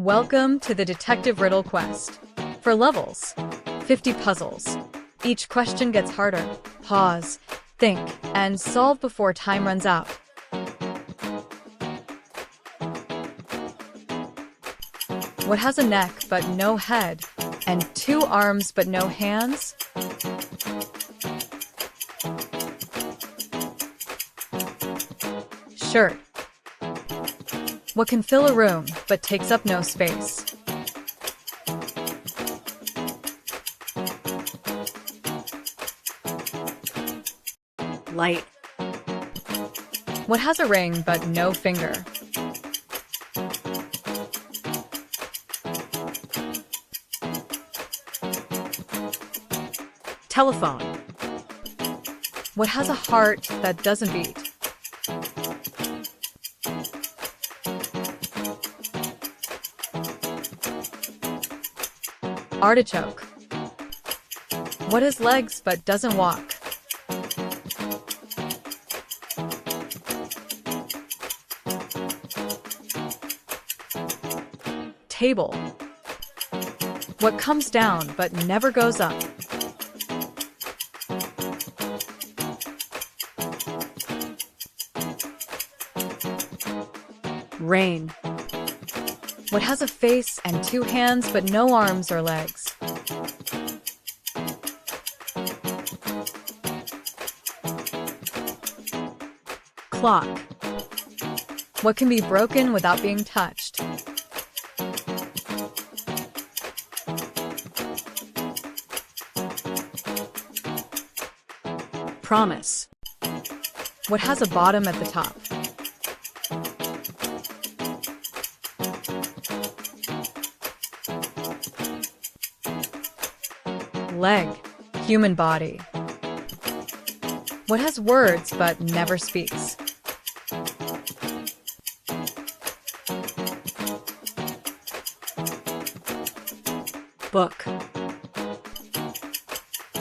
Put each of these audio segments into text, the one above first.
Welcome to the Detective Riddle Quest. For levels, 50 puzzles. Each question gets harder. Pause, think, and solve before time runs out. What has a neck but no head, and 2 arms but no hands? Shirt. What can fill a room but takes up no space? Light. What has a ring but no finger? Telephone. What has a heart that doesn't beat? Artichoke. What has legs but doesn't walk? Table. What comes down but never goes up? Rain. What has a face and 2 hands but no arms or legs? Clock. What can be broken without being touched? Promise. What has a bottom at the top? Leg. Human body. What has words but never speaks? Book.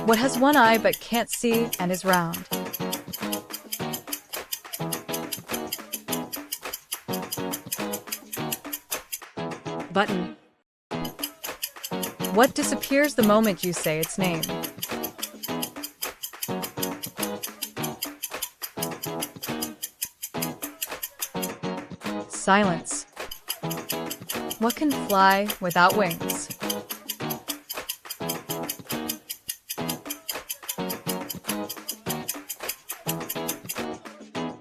What has 1 eye but can't see and is round? Button. What disappears the moment you say its name? Silence. What can fly without wings?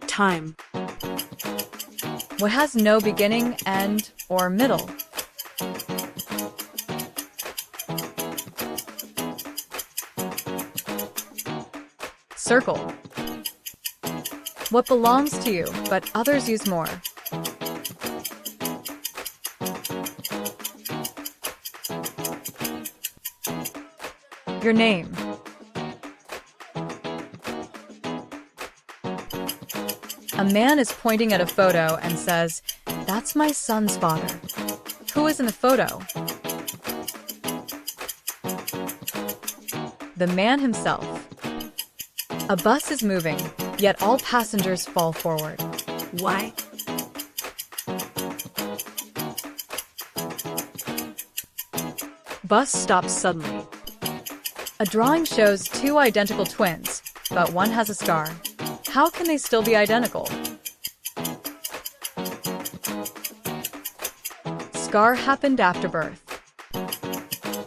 Time. What has no beginning, end, or middle? Circle. What belongs to you, but others use more? Your name. A man is pointing at a photo and says, "That's my son's father." Who is in the photo? The man himself. A bus is moving, yet all passengers fall forward. Why? Bus stops suddenly. A drawing shows 2 identical twins, but one has a scar. How can they still be identical? Scar happened after birth.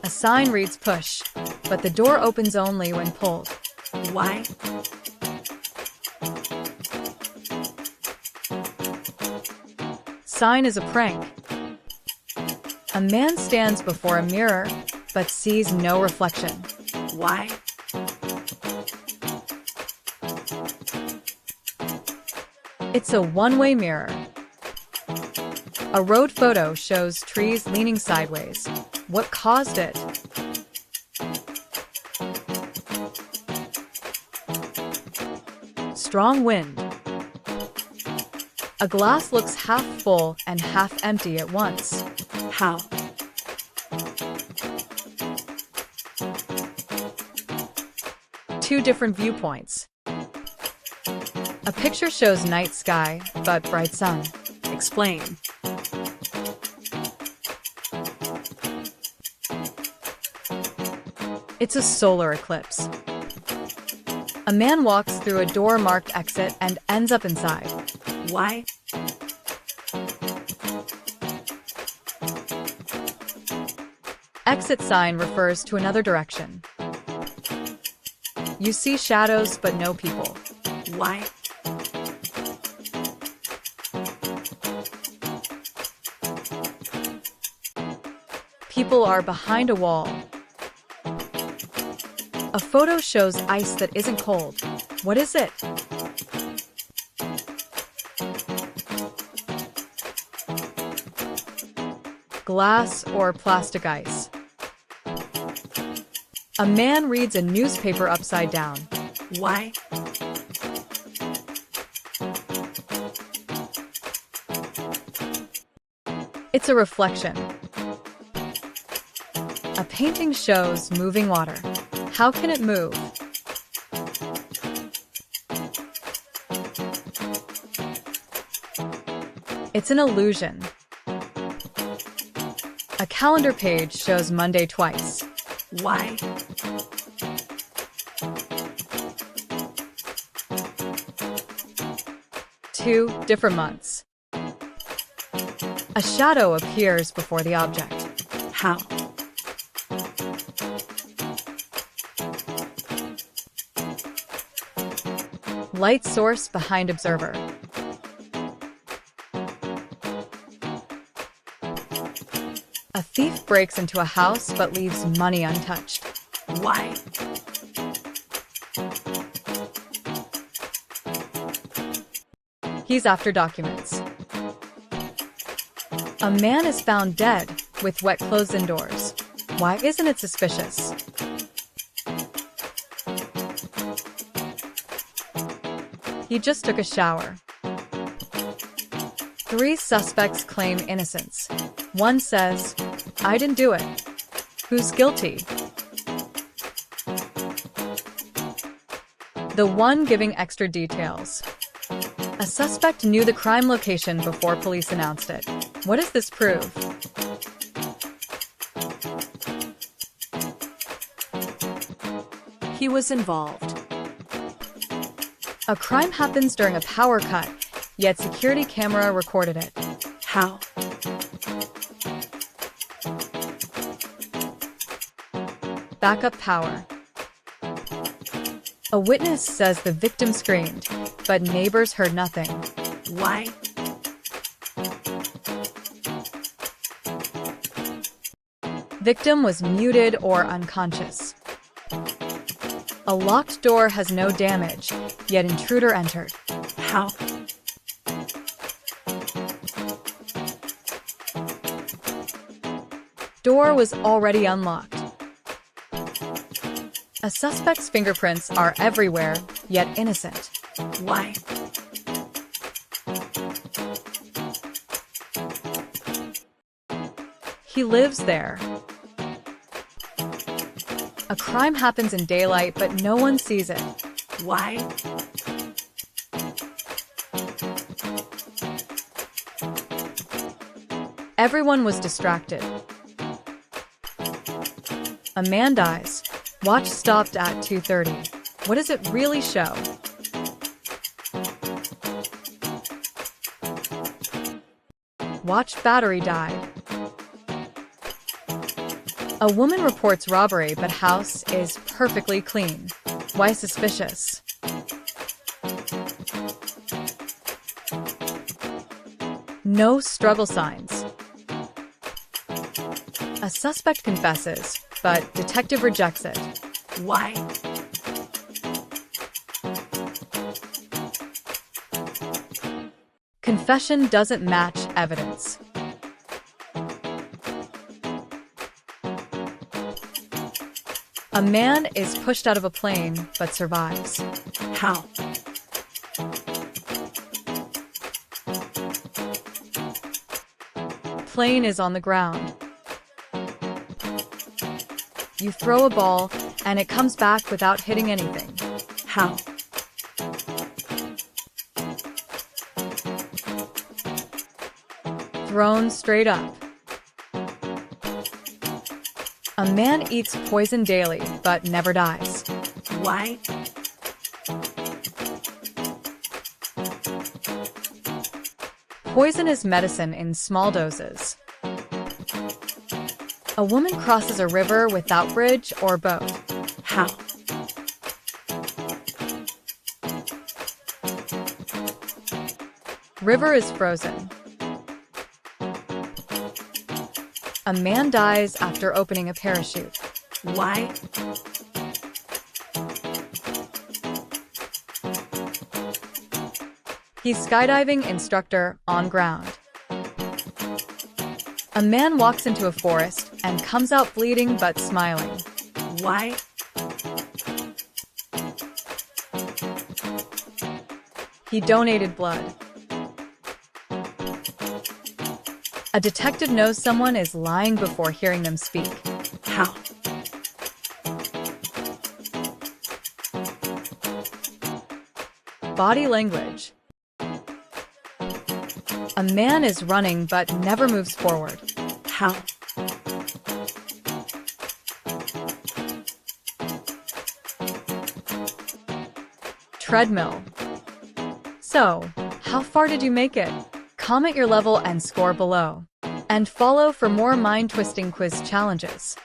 A sign reads push, but the door opens only when pulled. Why? Sign is a prank. A man stands before a mirror, but sees no reflection. Why? It's a one-way mirror. A road photo shows trees leaning sideways. What caused it? Strong wind. A glass looks half full and half empty at once. How? Two different viewpoints. A picture shows night sky, but bright sun. Explain. It's a solar eclipse. A man walks through a door marked exit and ends up inside. Why? Exit sign refers to another direction. You see shadows but no people. Why? People are behind a wall. A photo shows ice that isn't cold. What is it? Glass or plastic ice. A man reads a newspaper upside down. Why? It's a reflection. A painting shows moving water. How can it move? It's an illusion. A calendar page shows Monday twice. Why? Two different months. A shadow appears before the object. How? Light source behind observer. A thief breaks into a house but leaves money untouched. Why? He's after documents. A man is found dead with wet clothes indoors. Why isn't it suspicious? He just took a shower. Three suspects claim innocence. One says, "I didn't do it." Who's guilty? The one giving extra details. A suspect knew the crime location before police announced it. What does this prove? He was involved. A crime happens during a power cut, yet security camera recorded it. How? Backup power. A witness says the victim screamed, but neighbors heard nothing. Why? Victim was muted or unconscious. A locked door has no damage, yet intruder entered. How? Door was already unlocked. A suspect's fingerprints are everywhere, yet innocent. Why? He lives there. A crime happens in daylight, but no one sees it. Why? Everyone was distracted. A man dies. Watch stopped at 2:30. What does it really show? Watch battery died. A woman reports robbery, but house is perfectly clean. Why suspicious? No struggle signs. A suspect confesses, but detective rejects it. Why? Confession doesn't match evidence. A man is pushed out of a plane, but survives. How? Plane is on the ground. You throw a ball, and it comes back without hitting anything. How? Thrown straight up. A man eats poison daily but never dies. Why? Poison is medicine in small doses. A woman crosses a river without bridge or boat. How? River is frozen. A man dies after opening a parachute. Why? He's skydiving instructor on ground. A man walks into a forest and comes out bleeding but smiling. Why? He donated blood. A detective knows someone is lying before hearing them speak. How? Body language. A man is running but never moves forward. How? Treadmill. So, how far did you make it? Comment your level and score below. And follow for more mind-twisting quiz challenges.